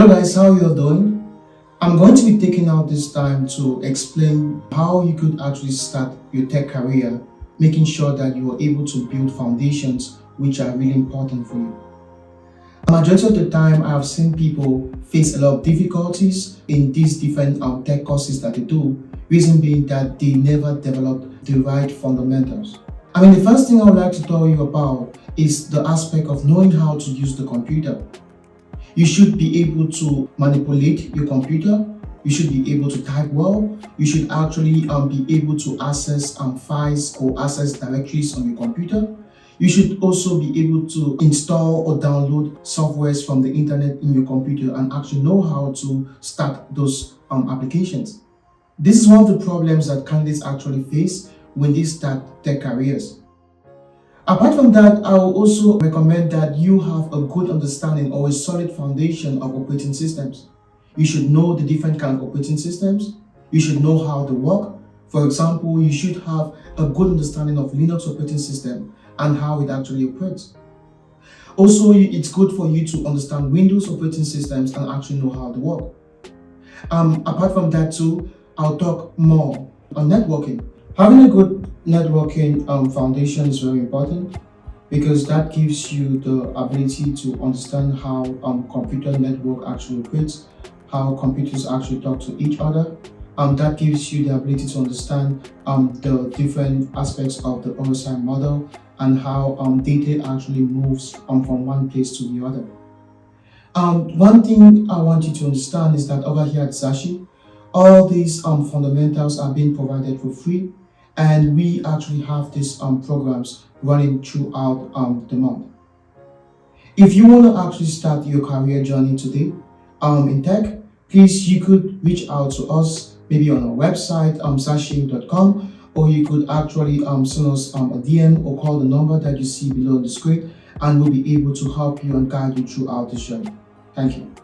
Hello guys, how you all doing? I'm going to be taking out this time to explain how you could actually start your tech career, making sure that you are able to build foundations which are really important for you. Majority of the time, I have seen people face a lot of difficulties in these different tech courses that they do, reason being that they never developed the right fundamentals. The first thing I would like to tell you about is the aspect of knowing how to use the computer. You should be able to manipulate your computer. You should be able to type well. You should actually be able to access files or access directories on your computer. You should also be able to install or download softwares from the internet in your computer and actually know how to start those applications. This is one of the problems that candidates actually face when they start tech careers. Apart from that, I will also recommend that you have a good understanding or a solid foundation of operating systems. You should know the different kinds of operating systems. You should know how they work. For example, you should have a good understanding of Linux operating system and how it actually operates. Also, it's good for you to understand Windows operating systems and actually know how they work. Apart from that too, I'll talk more on networking. Having a good networking foundation is very important because that gives you the ability to understand how computer network actually operates, how computers actually talk to each other. That gives you the ability to understand the different aspects of the OSI model and how data actually moves from one place to the other. One thing I want you to understand is that over here at Xashy, all these fundamentals are being provided for free, and we actually have these programs running throughout the month. If you want to actually start your career journey today in tech, please you could reach out to us maybe on our website xashy.com, or you could actually send us a DM or call the number that you see below on the screen, and we'll be able to help you and guide you throughout this journey. Thank you.